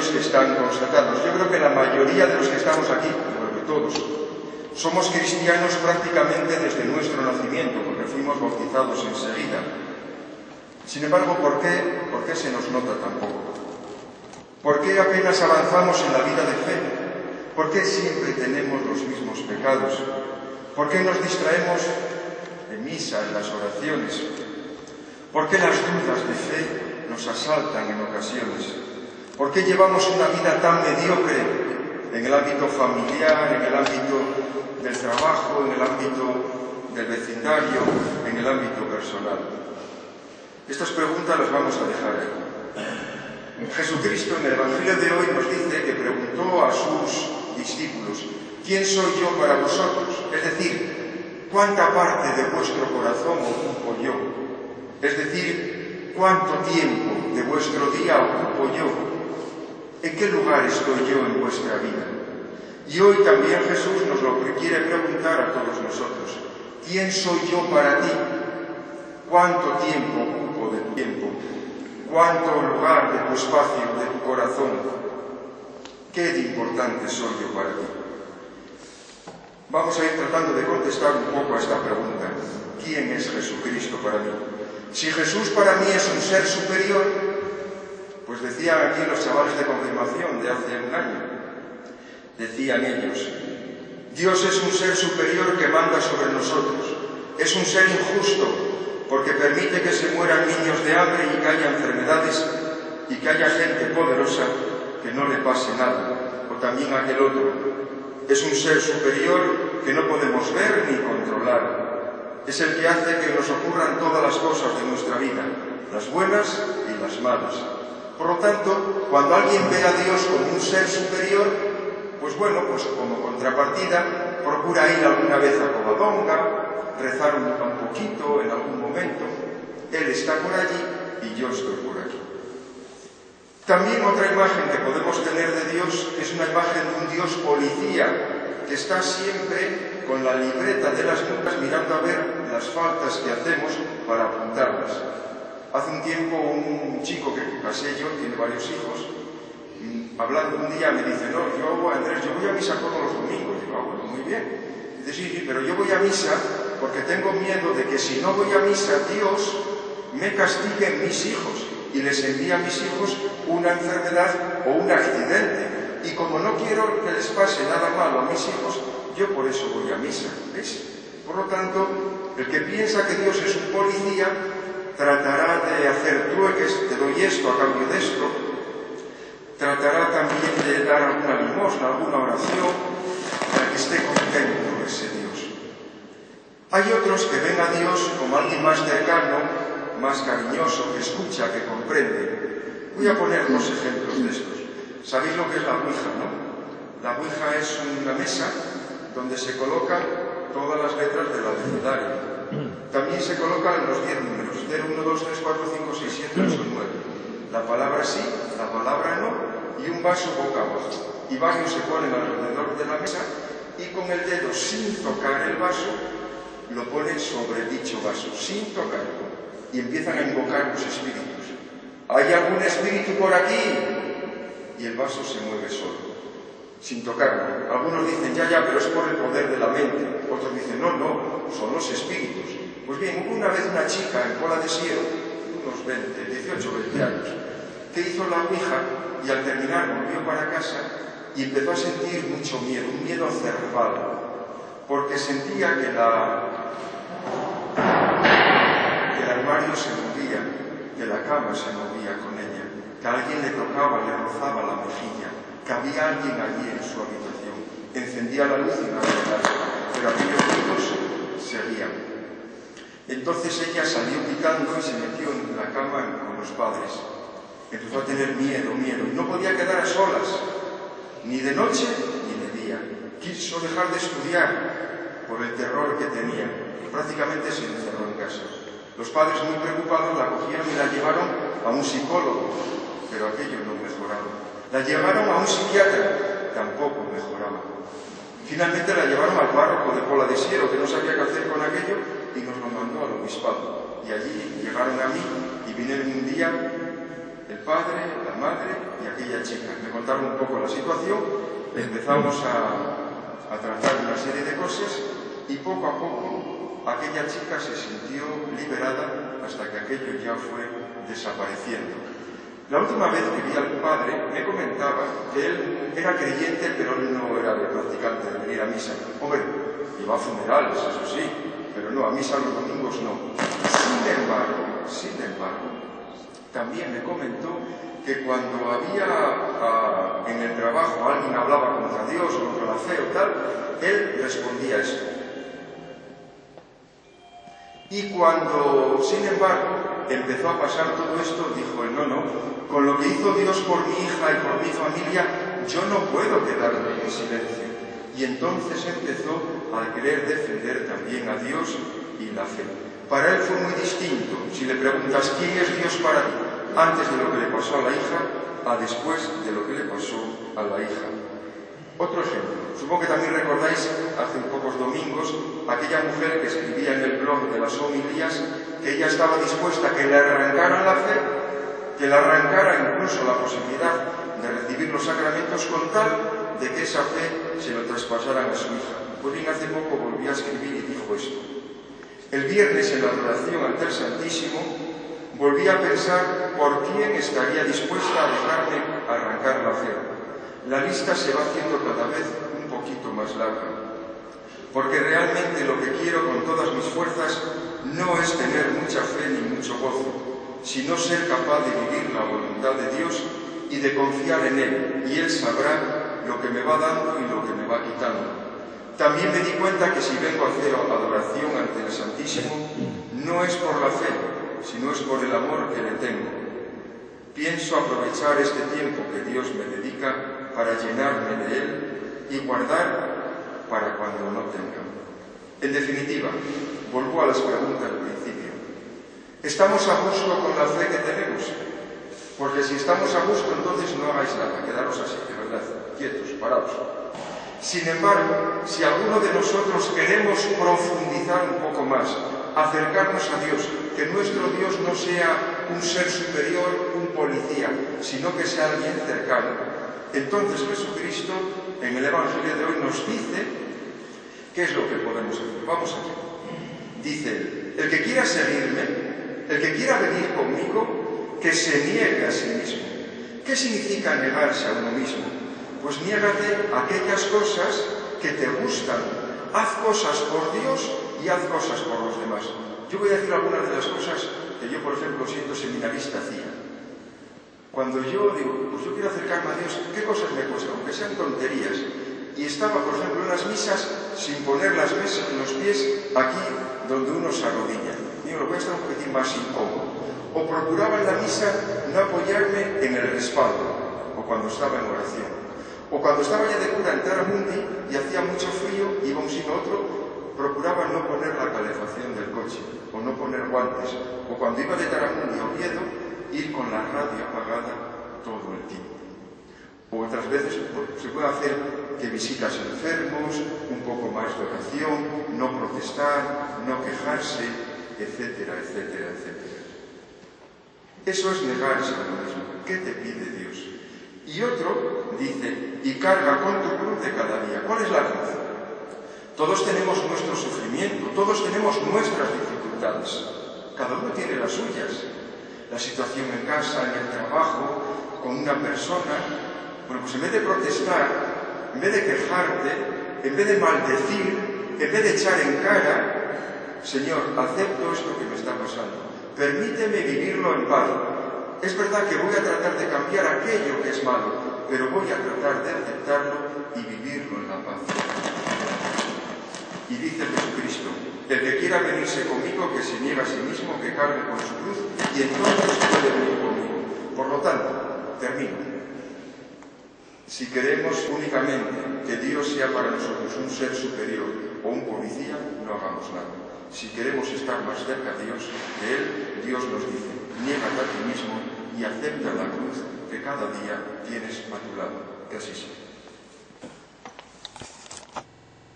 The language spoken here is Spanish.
los que están constatados. Yo creo que la mayoría de los que estamos aquí, creo que todos, somos cristianos prácticamente desde nuestro nacimiento, porque fuimos bautizados enseguida. Sin embargo, ¿por qué se nos nota tan poco? ¿Por qué apenas avanzamos en la vida de fe? ¿Por qué siempre tenemos los mismos pecados? ¿Por qué nos distraemos de misa, en las oraciones? ¿Por qué las dudas de fe nos asaltan en ocasiones? ¿Por qué llevamos una vida tan mediocre en el ámbito familiar, en el ámbito del trabajo, en el ámbito del vecindario, en el ámbito personal? Estas preguntas las vamos a dejar ahí. Jesucristo en el Evangelio de hoy nos dice que preguntó a sus discípulos: ¿quién soy yo para vosotros? Es decir, ¿cuánta parte de vuestro corazón ocupo yo? Es decir, ¿cuánto tiempo de vuestro día ocupo yo? ¿En qué lugar estoy yo en vuestra vida? Y hoy también Jesús nos lo quiere preguntar a todos nosotros: ¿quién soy yo para ti? ¿Cuánto tiempo ocupo de tu tiempo? ¿Cuánto lugar de tu espacio, de tu corazón? ¿Qué de importante soy yo para ti? Vamos a ir tratando de contestar un poco a esta pregunta. ¿Quién es Jesucristo para mí? Si Jesús para mí es un ser superior, pues decían aquí los chavales de confirmación de hace un año, decían ellos: Dios es un ser superior que manda sobre nosotros, es un ser injusto porque permite que se mueran niños de hambre y que haya enfermedades y que haya gente poderosa que no le pase nada, o también aquel otro. Es un ser superior que no podemos ver ni controlar. Es el que hace que nos ocurran todas las cosas de nuestra vida, las buenas y las malas. Por lo tanto, cuando alguien ve a Dios como un ser superior, pues bueno, pues como contrapartida, procura ir alguna vez a Covadonga, rezar un poquito en algún momento. Él está por allí y yo estoy por aquí. También otra imagen que podemos tener de Dios es una imagen de un Dios policía que está siempre con la libreta de las multas mirando a ver las faltas que hacemos para apuntarlas. Hace un tiempo un chico que casé yo, tiene varios hijos, hablando un día me dice: no, Andrés, yo voy a misa todos los domingos. Digo: bueno, muy bien. Dice: sí, pero yo voy a misa porque tengo miedo de que si no voy a misa, Dios me castigue en mis hijos y les envíe a mis hijos una enfermedad o un accidente. Y como no quiero que les pase nada malo a mis hijos, yo por eso voy a misa. ¿Ves? Por lo tanto, el que piensa que Dios es un policía tratará de hacer trueques: te doy esto a cambio de esto. Tratará también de dar alguna limosna, alguna oración, para que esté contento ese Dios. Hay otros que ven a Dios como alguien más cercano, más cariñoso, que escucha, que comprende. Voy a poner dos ejemplos de estos. ¿Sabéis lo que es la Ouija, no? La Ouija es una mesa donde se colocan todas las letras del abecedario. También se colocan los 10 números: 0, 1, 2, 3, 4, 5, 6, 7, 8, 9. La palabra sí, la palabra no, y un vaso boca abajo. Y varios se ponen alrededor de la mesa y con el dedo, sin tocar el vaso, lo ponen sobre dicho vaso, sin tocarlo, y empiezan a invocar los espíritus. ¿Hay algún espíritu por aquí? Y el vaso se mueve solo, sin tocarlo. Algunos dicen: ya, pero es por el poder de la mente. Otros dicen: no, son los espíritus. Pues bien, hubo una vez una chica en Pola de Siero, unos 18, 20 años, que hizo la Ouija y al terminar volvió para casa y empezó a sentir mucho miedo, un miedo cerval, porque sentía que el armario se movía, que la cama se movía con ella, que alguien le tocaba, le rozaba la mejilla, que había alguien allí en su habitación. Encendía la luz y no había nada, pero aquellos ruidos seguían. Entonces ella salió picando y se metió en la cama con los padres. Empezó a tener miedo, y no podía quedar a solas, ni de noche ni de día. Quiso dejar de estudiar por el terror que tenía. Prácticamente se encerró en casa. Los padres, muy preocupados, la cogieron y la llevaron a un psicólogo, pero aquello no mejoraba. La llevaron a un psiquiatra, tampoco mejoraba. Finalmente la llevaron al párroco de Pola de Siero, que no sabía qué hacer con aquello, y nos lo mandó al obispado. Y allí llegaron a mí y vinieron un día el padre, la madre y aquella chica. Me contaron un poco la situación, empezamos a tratar una serie de cosas y poco a poco aquella chica se sintió liberada hasta que aquello ya fue desapareciendo. La última vez que vi al padre me comentaba que él era creyente, pero él no era practicante de venir a misa. Hombre, iba a funerales, eso sí, pero no, a misa los domingos no. Sin embargo, también me comentó que cuando había en el trabajo alguien hablaba contra Dios, contra la fe o tal, él respondía esto. Y cuando, sin embargo, empezó a pasar todo esto, dijo él, no, con lo que hizo Dios por mi hija y por mi familia, yo no puedo quedarme en silencio. Y entonces empezó a querer defender también a Dios y la fe. Para él fue muy distinto. Si le preguntas quién es Dios para ti, antes de lo que le pasó a la hija, a después de lo que le pasó a la hija. Otro ejemplo. Supongo que también recordáis, hace pocos domingos, aquella mujer que escribía en el blog de las homilías que ella estaba dispuesta a que le arrancaran la fe, que le arrancara incluso la posibilidad de recibir los sacramentos con tal de que esa fe se lo traspasaran a su hija. Pues bien, hace poco volvió a escribir y dijo esto. El viernes en la adoración ante el Santísimo volví a pensar por quién estaría dispuesta a dejarme arrancar la fe. La lista se va haciendo cada vez un poquito más larga, porque realmente lo que quiero con todas mis fuerzas no es tener mucha fe ni mucho gozo, sino ser capaz de vivir la voluntad de Dios y de confiar en Él, y Él sabrá lo que me va dando y lo que me va quitando. También me di cuenta que si vengo a hacer adoración ante el Santísimo, no es por la fe, sino es por el amor que le tengo. Pienso aprovechar este tiempo que Dios me dedica para llenarme de Él y guardar para cuando no tenga. En definitiva, vuelvo a las preguntas del principio. ¿Estamos a gusto con la fe que tenemos? Porque si estamos a gusto, entonces no hagáis nada, quedaros así, de verdad, quietos, parados. Sin embargo, si alguno de nosotros queremos profundizar un poco más, acercarnos a Dios, que nuestro Dios no sea un ser superior, un policía, sino que sea alguien cercano, entonces Jesucristo, en el Evangelio de hoy, nos dice qué es lo que podemos hacer. Vamos a ver. Dice él, el que quiera seguirme, el que quiera venir conmigo, que se niegue a sí mismo. ¿Qué significa negarse a uno mismo? Pues niégate aquellas cosas que te gustan. Haz cosas por Dios y haz cosas por los demás. Yo voy a decir algunas de las cosas que yo, por ejemplo, siendo seminarista hacía. Cuando yo digo, pues yo quiero acercarme a Dios, ¿qué cosas me cuestan? Aunque sean tonterías. Y estaba, por ejemplo, en las misas sin poner los pies aquí donde uno se arrodilla. Digo, lo voy a estar un poquitín más incómodo. O procuraba en la misa no apoyarme en el respaldo, o cuando estaba en oración. O cuando estaba ya de cura en Taramundi y hacía mucho frío, iba un sitio a otro, procuraba no poner la calefacción del coche, o no poner guantes. O cuando iba de Taramundi a Oviedo, ir con la radio apagada todo el tiempo. O otras veces se puede hacer que visitas enfermos, un poco más de oración, no protestar, no quejarse, etcétera, etcétera, etcétera. Eso es negarse a uno mismo. ¿Qué te pide Dios? Y otro dice, y carga con tu cruz de cada día. ¿Cuál es la cruz? Todos tenemos nuestro sufrimiento, todos tenemos nuestras dificultades. Cada uno tiene las suyas. La situación en casa, en el trabajo, con una persona. Bueno, pues en vez de protestar, en vez de quejarte, en vez de maldecir, en vez de echar en cara, Señor, acepto esto que me está pasando. Permíteme vivirlo en paz. Es verdad que voy a tratar de cambiar aquello que es malo, pero voy a tratar de aceptarlo y vivirlo en la paz. Y dice Jesucristo, el que quiera venirse conmigo, que se niegue a sí mismo, que cargue con su cruz, y entonces puede venir conmigo. Por lo tanto, termino. Si queremos únicamente que Dios sea para nosotros un ser superior o un policía, no hagamos nada. Si queremos estar más cerca de Dios, Dios nos dice, niégate a ti mismo y acepta la cruz que cada día tienes a tu lado. Que así sea.